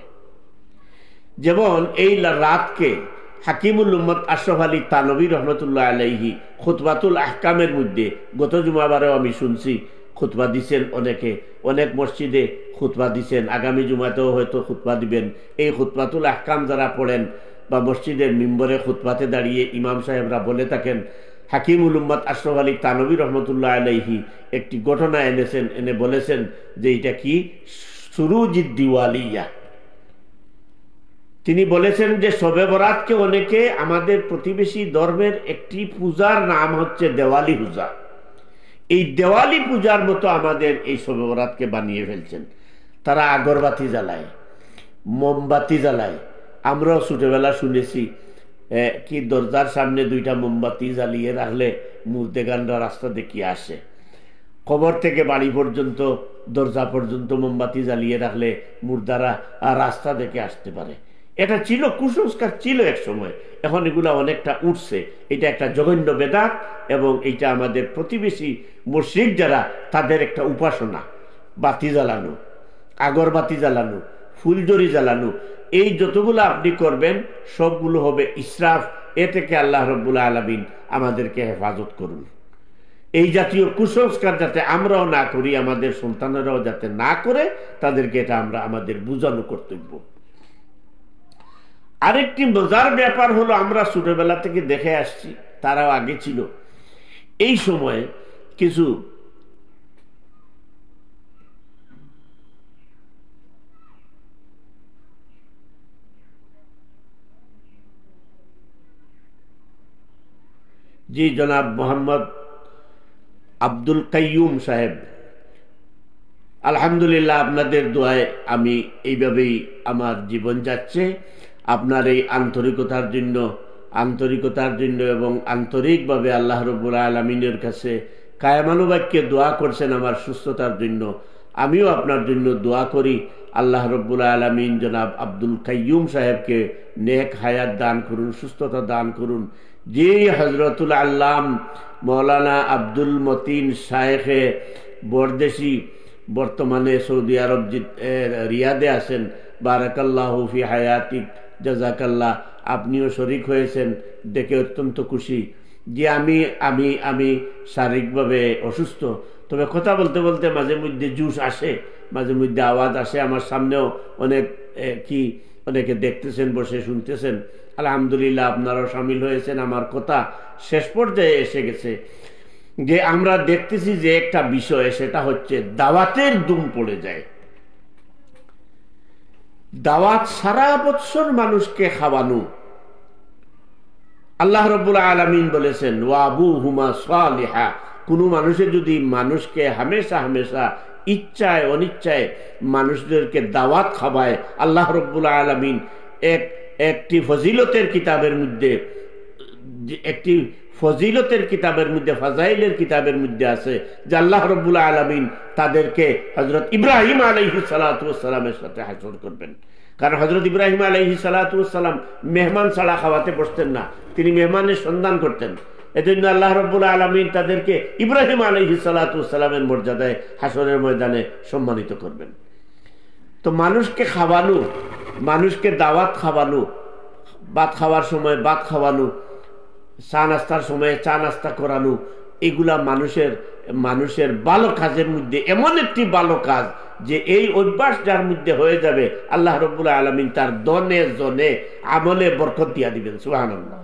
যেমন এই রাতকে হাকিমুল উম্মত আশরাফ আলী থানভী রহমতুল্লাহ আলাইহি খুতবাতুল আহকামের মধ্যে গত জুমাবারেও আমি শুনছি খুতবা দিচ্ছেন অনেকে, অনেক মসজিদে খুতবা দিচ্ছেন, আগামী জুমাতেও হয়তো খুতবা দিবেন। এই খুতবাতুল আহকাম যারা পড়েন বা মসজিদের মিম্বরে খুতবাতে দাঁড়িয়ে ইমাম সাহেবরা বলে থাকেন, হাকিমুল উম্মত আশরাফ আলী থানভী রহমতুল্লাহ আলাইহি একটি ঘটনা এনেছেন, এনে বলেছেন যে এটা কি সুরুজিদ দিওয়ালিয়া। তিনি বলেছেন যে শবে বরাতকে অনেকে আমাদের প্রতিবেশী ধর্মের একটি পূজার নাম হচ্ছে দেওয়ালি পূজা, এই দেওয়ালি পূজার মতো আমাদের এই শবে বরাতকে বানিয়ে ফেলছেন। তারা আগরবাতি জ্বালায়, মোমবাতি জ্বালায়। আমরাও ছোটবেলা শুনেছি কি দরজার সামনে 2টা মোমবাতি জ্বালিয়ে রাখলে মুর্দেগানরা রাস্তা দেখিয়ে আসে। কবর থেকে বাড়ি পর্যন্ত, দরজা পর্যন্ত মোমবাতি জ্বালিয়ে রাখলে মুর্দারা রাস্তা দেখে আসতে পারে। এটা ছিল কুসংস্কার, ছিল এক সময়, এখন এগুলা অনেকটা উঠছে। এটা একটা জঘন্য বেদাত এবং এটা আমাদের প্রতিবেশী মুশরিক যারা তাদের একটা উপাসনা। বাতি জ্বালানো, আগরবাতি জ্বালানো, ফুলজড়ি জ্বালানো, এই যতগুলো আপনি করবেন সবগুলো হবে ইসরাফ। এ থেকে আল্লাহ রাব্বুল আলামিন আমাদেরকে হেফাজত করুন। এই জাতীয় কুসংস্কার যাতে আমরাও না করি, আমাদের সন্তানেরাও যাতে না করে, তাদেরকে এটা আমরা আমাদের বুঝানো কর্তব্য। আরেকটি মজার ব্যাপার হলো, আমরা ছোটবেলা থেকে দেখে আসছি, তারাও আগে ছিল, এই সময়ে কিছু জি জনাব মোহাম্মদ আব্দুল কাইয়ুম সাহেব, আলহামদুলিল্লাহ আপনাদের দোয়ায় আমি এইভাবেই আমার জীবন যাচ্ছে। আপনার এই আন্তরিকতার জন্য এবং আন্তরিকভাবে আল্লাহ রাব্বুল আলামিনের কাছে কায়ামানুবাক্যে দোয়া করছেন আমার সুস্থতার জন্য। আমিও আপনার জন্য দোয়া করি, আল্লাহ রাব্বুল আলামিন জনাব আব্দুল কাইয়ুম সাহেবকে নেক হায়াত দান করুন, সুস্থতা দান করুন। যে হজরতুল আল্লাম মৌলানা আব্দুল মতিন শায়েখে বরদেশি বর্তমানে সৌদি আরব রিয়াদে আছেন, বারাকাল্লাহু ফি হায়াতিক, জাযাকাল্লাহ। আপনিও শরীক হয়েছেন, দেখে অত্যন্ত খুশি। যে আমি শারীরিকভাবে অসুস্থ, তবে কথা বলতে বলতে মাঝে মধ্যে জুস আসে, মাঝে মধ্যে আওয়াজ আসে। আমার সামনেও অনেকে দেখতেছেন, বসে শুনতেছেন। আলহামদুলিল্লাহ আপনারাও সামিল হয়েছেন। আমার কথা শেষ পর্যায়ে এসে গেছে যে আমরা দেখতেছি যে একটা বিষয়, সেটা হচ্ছে দাওয়াতের দুম পড়ে যায়। দাওয়াত সারা বছর মানুষকে খাওয়ানো। আল্লাহ রাব্বুল আলামিন বলেছেন ওয়া আবুহুমা সালিহা, কোন মানুষে যদি মানুষকে হামেশা ইচ্ছায় অনিচ্ছায় মানুষদেরকে দাওয়াত খাওয়ায়, আল্লাহ রাব্বুল আলামিন একটি ফজিলতের কিতাবের মধ্যে ফাজাইলের কিতাবের মধ্যে আছে যে আল্লাহ রাব্বুল আলামিন তাদেরকে হযরত ইব্রাহিম আলাইহিস সালাতু ওয়াস সালামের সাথে হাসর করবেন। কারণ হযরত ইব্রাহিম আলাইহিস সালাতু ওয়াস সালাম মেহমান ছাড়া খাওয়াতে বসতেন না, তিনি মেহমানের সন্ধান করতেন। এজন্য আল্লাহ রাব্বুল আলামিন তাদেরকে ইব্রাহিম আলাইহিস সালাতু ওয়াস সালামের মর্যাদায় হাসরের ময়দানে সম্মানিত করবেন। তো মানুষকে খাওয়ানো, মানুষকে দাওয়াত খাওয়ানো, ভাত খাওয়ার সময় ভাত খাওয়ানো, চা নাস্তার সময় চা নাস্তা করানো, এগুলা মানুষের ভালো কাজের মধ্যে এমন একটি ভালো কাজ যে এই অভ্যাস যার মধ্যে হয়ে যাবে, আল্লাহ রাব্বুল আলামিন তার দনে জনে আমলে বরকত দিয়া দিবেন। সুবহানাল্লাহ।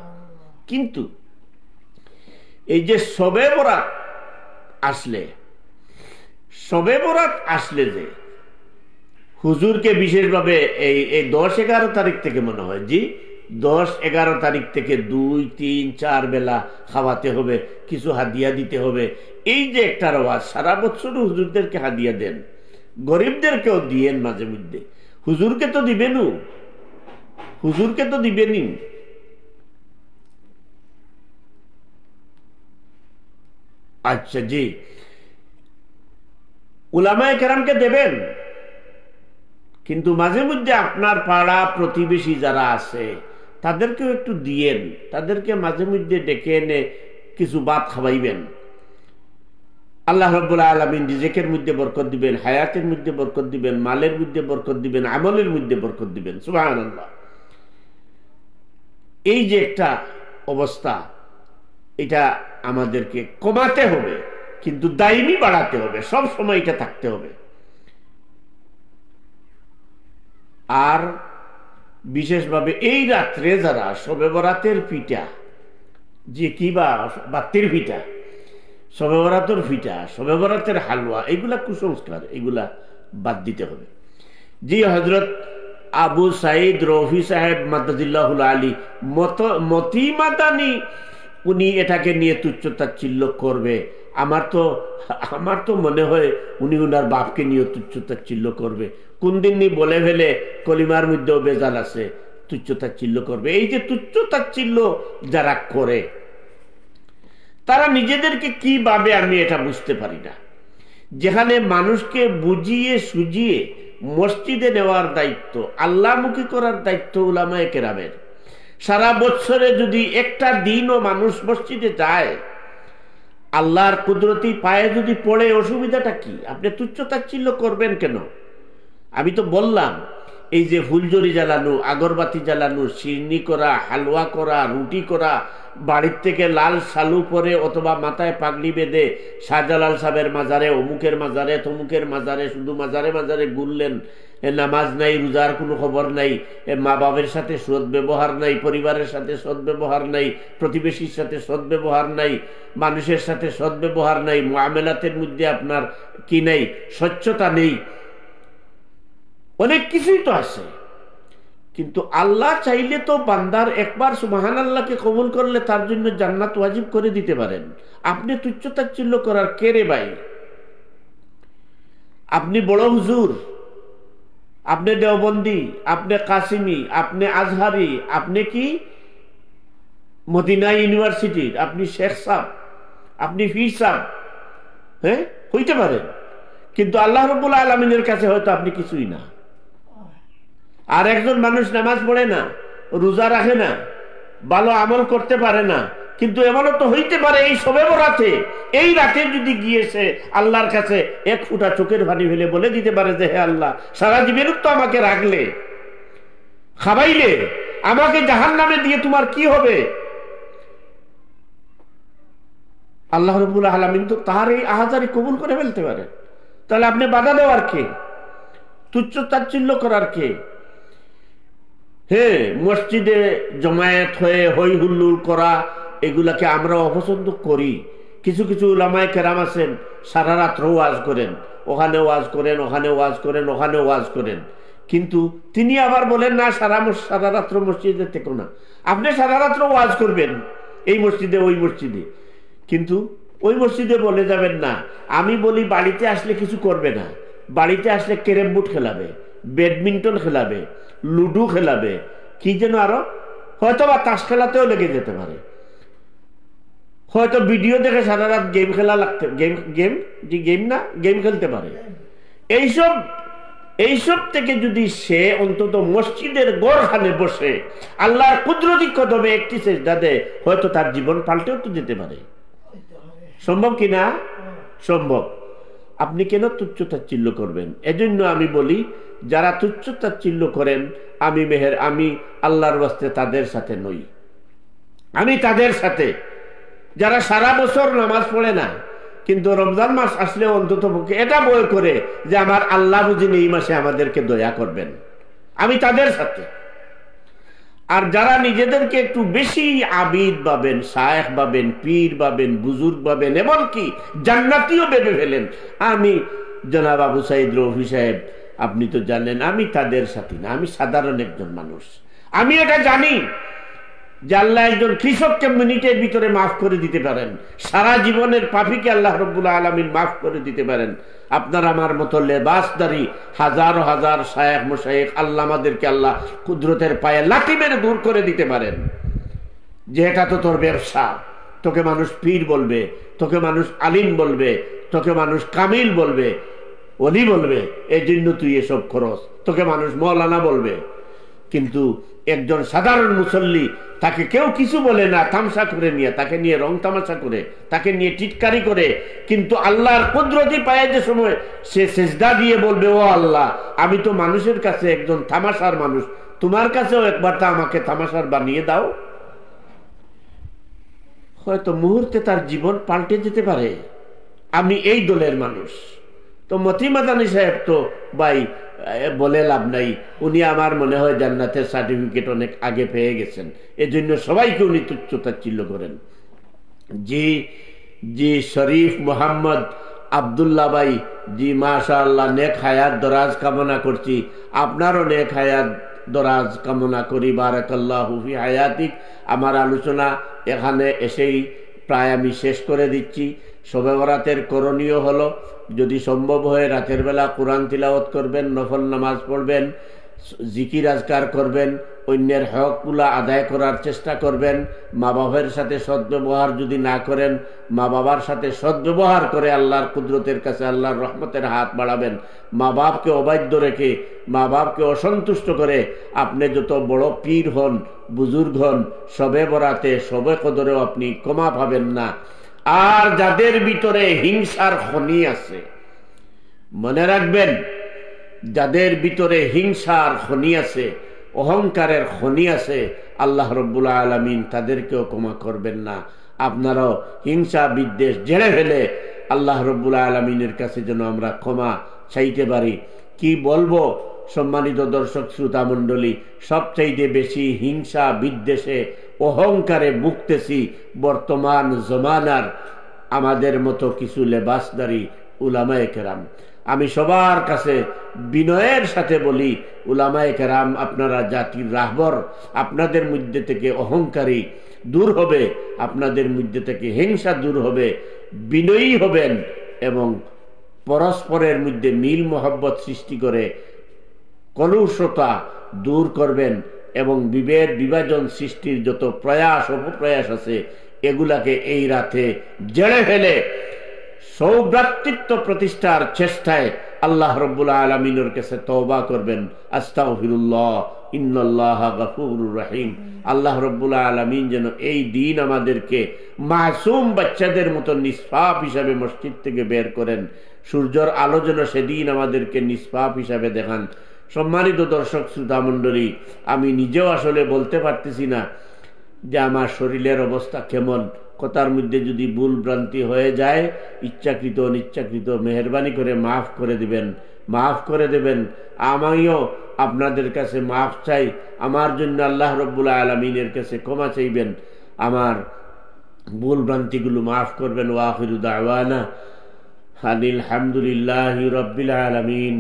কিন্তু এই যে শবে বরাত আসলে যে হুজুরকে বিশেষভাবে এই 10-11 তারিখ থেকে মনে হয়, জি 10-11 তারিখ থেকে 2-3-4 বেলা খাওয়াতে হবে, কিছু হাদিয়া দিতে হবে। এই যে একটা রওয়াজ, সারা বছর হুজুরদেরকে হাদিয়া দেন, গরিবদেরকেও দিয়েন মাঝে মধ্যে, হুজুরকে তো দিবেনই। আচ্ছা জি, উলামায়ে কেরামকে দেবেন, কিন্তু মাঝে মধ্যে আপনার পাড়া প্রতিবেশী যারা আছে তাদেরকেও একটু দিয়েন, তাদেরকে মাঝে মধ্যে ডেকে এনে কিছু ভাত খাওয়াইবেন। আল্লাহ রাব্বুল আলামিন রিজিকের মধ্যে বরকত দিবেন, হায়াতের মধ্যে বরকত দিবেন, মালের মধ্যে বরকত দিবেন, আমলের মধ্যে বরকত দিবেন। সুবহানাল্লাহ। এই যে একটা অবস্থা, এটা আমাদেরকে কমাতে হবে, কিন্তু দায়মি বাড়াতে হবে, সব সময় এটা থাকতে হবে। আর বিশেষভাবে এই রাত্রে যারা শবে বরাতের পিঠা, যে কি বাত্তির পিঠা, শবে বরাতের পিঠা, শবে বরাতের হালুয়া, এগুলা কুসংস্কার, এগুলা বাদ দিতে হবে। জি হযরত আবু সাইদ রফি সাহেব মাদাজিল্লাহুল আলী মতি মাদানি, উনি এটাকে নিয়ে তুচ্ছ-তাচ্ছিল্য করবে। আমার তো মনে হয় উনি উনার বাপকে নিয়ে তুচ্ছ-তাচ্ছিল্য করবে। কোন দিন বলে ফেলে কলিমার মধ্যেও বেজাল আছে, তুচ্ছ-তাচ্ছিল্য করবে। এই যে তুচ্ছ-তাচ্ছিল্য যারা করে, তারা নিজেদেরকে কি ভাবে আমি এটা বুঝতে পারি না। যেখানে মানুষকে বুঝিয়ে সুজিয়ে মসজিদে নেওয়ার দায়িত্ব, আল্লাহমুখী করার দায়িত্ব উলামায়ে কেরামের। সারা বছরে যদি একটা দিনও মানুষ মসজিদে যায়, আল্লাহর কুদরতি পায়ে যদি পড়ে, অসুবিধাটা কি? আপনি তুচ্ছ-তাচ্ছিল্য করবেন কেন? আমি তো বললাম, এই যে ফুলঝুরি জ্বালানো, আগরবাতি জ্বালানো, সিরনি করা, হালুয়া করা, রুটি করা, বাড়ির থেকে লাল শালু পরে অথবা মাথায় পাগড়ি বেঁধে শাহজালাল সাহেবের মাজারে, অমুকের মাজারে, তমুকের মাজারে, শুধু মাজারে মাজারে ঘুরলেন, নামাজ নাই, রোজার কোনো খবর নাই, মা বাবার সাথে সৎ ব্যবহার নাই, পরিবারের সাথে সৎ ব্যবহার নাই, প্রতিবেশীর সাথে সৎ ব্যবহার নাই, মানুষের সাথে সৎ ব্যবহার নাই, মুআমালাতের মধ্যে আপনার কি নাই, স্বচ্ছতা নেই, অনেক কিছুই তো আছে। কিন্তু আল্লাহ চাইলে তো বান্দার একবার সুবহানাল্লাহকে কবুল করলে তার জন্য জান্নাত ওয়াজিব করে দিতে পারেন। আপনি তুচ্ছ-তাচ্ছিল্য করার কে রে ভাই? আপনি বড় হুজুর, আপনি দেওবন্দি, আপনি কাসিমি, আপনি আজহারি, আপনি কি মদিনা ইউনিভার্সিটির, আপনি শেখ সাহেব, আপনি পীর সাহেব, হ্যাঁ হইতে পারেন, কিন্তু আল্লাহ রাব্বুল আলামিনের কাছে হয়তো আপনি কিছুই না। আর একজন মানুষ নামাজ পড়ে না, রোজা রাখে না, ভালো আমল করতে পারে না, কিন্তু এমনও তো হইতে পারে এই শবে বরাতে, এই রাতে যদি গিয়েছে আল্লাহর কাছে এক ফুটা চোখের পানি ফেলে বলে দিতে পারে যে হে আল্লাহ, সারা জীবন তো আমাকে রাখলে, খাবাইলে, আমাকে জাহান্নামে দিয়ে তোমার কি হবে? আল্লাহ রাব্বুল আলামিন তো তার এই আহাজারি কবুল করে ফেলতে পারে। তাহলে আপনি বাধা দেওয়ার কে? তুচ্ছ-তাচ্ছিল্য করার কে? হ্যাঁ, মসজিদে জমায়েত হয়ে হই হুল্লোড় করা, এগুলাকে আমরা অপছন্দ করি। কিছু কিছু উলামায়ে কেরাম আছেন সারা রাত্র ওয়াজ করেন, ওখানে ওয়াজ করেন, ওখানে ওয়াজ করেন, ওখানে ওয়াজ করেন, কিন্তু তিনি আবার বলেন না সারা রাত্র মসজিদে থেকো না। আপনি সারা রাত্র ওয়াজ করবেন এই মসজিদে ওই মসজিদে, কিন্তু ওই মসজিদে বলে যাবেন না। আমি বলি বাড়িতে আসলে কিছু করবে না, বাড়িতে আসলে ক্যারেম বোর্ড খেলাবে, ব্যাডমিন্টন খেলাবে, লুডো খেলাবে, কি যেন আরো, হয়তো বা তাস খেলাতেও লেগে যেতে পারে, হয়তো ভিডিও দেখে সারা রাত গেম খেলা লাগতে, গেম খেলতে পারে। এইসব থেকে যদি সে অন্তত মসজিদের গড়খানে বসে আল্লাহর কুদরতি কদমে একটি সেজদা দেয়, হয়তো তার জীবন পাল্টেও তো যেতে পারে। সম্ভব কিনা? সম্ভব। আপনি কেন তুচ্ছ-তাচ্ছিল্য করবেন? এজন্য আমি বলি, যারা তুচ্ছ-তাচ্ছিল্য করেন, আমি আল্লাহর ওয়াস্তে তাদের সাথে নই। আমি তাদের সাথে, যারা সারা বছর নামাজ পড়ে না, কিন্তু রমজান মাস আসলে অন্তত পক্ষে এটা বই করে যে আমার আল্লাহ বুঝিন এই মাসে আমাদেরকে দয়া করবেন, আমি তাদের সাথে। আর যারা নিজেদেরকে একটু বেশি আবিদ ভাবেন, শায়েখ ভাবেন, পীর ভাবেন, বুজুর্গ ভাবেন, এমনকি জান্নাতীও ভেবে ফেলেন, আমি জনাব আবু সাইদ রফি সাহেব, আপনি তো জানেন আমি তাদের সাথী না, আমি সাধারণ একজন মানুষ। আমি এটা জানি যে আল্লাহ একজন কৃষককে মিনিটের ভিতরে মাফ করে দিতে পারেন, সারা জীবনের পাপীকে আল্লাহ রাব্বুল আলামিন মাফ করে দিতে পারেন। আপনার আমার মতো লেবাসদারি হাজার হাজার শায়েখ মুশায়েখ আল্লামাদেরকে আল্লাহ কুদরতের পায়ে লাঠি মেরে দূর করে দিতে পারেন। যে এটা তো তোর ব্যবসা, তোকে মানুষ পীর বলবে, তোকে মানুষ আলিম বলবে, তোকে মানুষ কামিল বলবে, ওলি বলবে, এই জন্য তুই এসব খরচ, তোকে মানুষ মৌলানা বলবে। কিন্তু একজন সাধারণ মুসল্লি, তাকে কেউ কিছু বলে না, তামসা করে নিয়ে, তাকে নিয়ে রং তামাশা করে, তাকে নিয়ে টিটকারি করে, কিন্তু আল্লাহর কুদরতি পায়ে যে সময় সে সেজদা দিয়ে বলবে, ও আল্লাহ, আমি তো মানুষের কাছে একজন তামাশার মানুষ, তোমার কাছেও একবার তা আমাকে তামাশার বানিয়ে দাও, হয়তো মুহূর্তে তার জীবন পাল্টে যেতে পারে। আমি এই দলের মানুষ। তো মতি মাদানী সাহেব তো ভাই বলে লাভ নাই, উনি আমার মনে হয় জান্নাতের সার্টিফিকেট অনেক আগে পেয়ে গেছেন, এজন্য সবাইকে উনি তুচ্ছ-তাচ্ছিল্য করেন। জি জি, শরীফ মোহাম্মদ আব্দুল্লাহ ভাই, জি মাশাআল্লাহ, নেক হায়াত দরাজ কামনা করছি, আপনারও নেক হায়াত দরাজ কামনা করি। বারাকাল্লাহু ফি হায়াতিক। আমার আলোচনা এখানে এসেই প্রায় আমি শেষ করে দিচ্ছি। শবে বরাতের করণীয় হলো, যদি সম্ভব হয় রাতের বেলা কোরআন তিলাওয়াত করবেন, নফল নামাজ পড়বেন, জিকির আজকার করবেন, অন্যের হকগুলা আদায় করার চেষ্টা করবেন। মা বাবার সাথে সদ্ব্যবহার যদি না করেন, মা বাবার সাথে সদ্ব্যবহার করে আল্লাহর কুদরতের কাছে আল্লাহর রহমতের হাত বাড়াবেন। মা বাপকে অবাধ্য রেখে, মা বাপকে অসন্তুষ্ট করে আপনি যত বড় পীর হন, বুজুর্গ হন, শবে বরাতে শবে কদরেও আপনি ক্ষমা পাবেন না। আর যাদের ভিতরে হিংসার খনি আছে, মনে রাখবেন, যাদের ভিতরে হিংসার খনি আছে, অহংকারের খনি আছে, আল্লাহ রাব্বুল আলামিন তাদেরকেও ক্ষমা করবেন না। আপনারাও হিংসা বিদ্বেষ ঝেড়ে ফেলে আল্লাহ রাব্বুল আলামিনের কাছে যেন আমরা ক্ষমা চাইতে পারি। কি বলবো সম্মানিত দর্শক শ্রোতা মণ্ডলী, সবচাইতে বেশি হিংসা বিদ্বেষে অহংকারে ভুগতেছি বর্তমান জমানার আমাদের মতো কিছু লেবাসদারি উলামায়ে কেরাম। আমি সবার কাছে বিনয়ের সাথে বলি, উলামায়ে কেরাম আপনারা জাতির রাহবর, আপনাদের মধ্যে থেকে অহংকারী দূর হবে, আপনাদের মধ্যে থেকে হিংসা দূর হবে, বিনয়ী হবেন এবং পরস্পরের মধ্যে মিল মোহব্বত সৃষ্টি করে কলুষতা দূর করবেন এবং বিভেদ বিভাজন সৃষ্টির যত প্রয়াস অপপ্রয়াস আছে এগুলাকে এই রাতে জেড়ে ফেলে সৌভ্রাতৃত্ব প্রতিষ্ঠার চেষ্টায় আল্লাহ রাব্বুল আলামিনের কাছে তওবা করবেন। আস্তাগফিরুল্লাহ, ইন্নাল্লাহা গফুরুর রহিম। আল্লাহ রাব্বুল আলামিন যেন এই দিন আমাদেরকে মাসুম বাচ্চাদের মতো নিষ্পাপ হিসাবে মসজিদ থেকে বের করেন, সূর্যের আলো যেন সেদিন আমাদেরকে নিষ্পাপ হিসাবে দেখান। সম্মানিত দর্শক শ্রোতা মণ্ডলী, আমি নিজেও আসলে বলতে পারতেছি না যে আমার শরীরের অবস্থা কেমন। কথার মধ্যে যদি ভুল ভ্রান্তি হয়ে যায়, ইচ্ছাকৃত অনিচ্ছাকৃত, মেহেরবানি করে মাফ করে দিবেন, মাফ করে দেবেন। আমিও আপনাদের কাছে মাফ চাই, আমার জন্য আল্লাহ রাব্বুল আলামিনের কাছে ক্ষমা চাইবেন, আমার ভুল ভ্রান্তিগুলো মাফ করবেন। ওয়া আখিরু দাওয়ানা আনিল হামদুলিল্লাহি রাব্বিল আলামিন।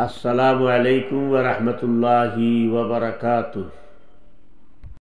আসসালামু আলাইকুম ওয়া রাহমাতুল্লাহি ওয়া বারাকাতুহু।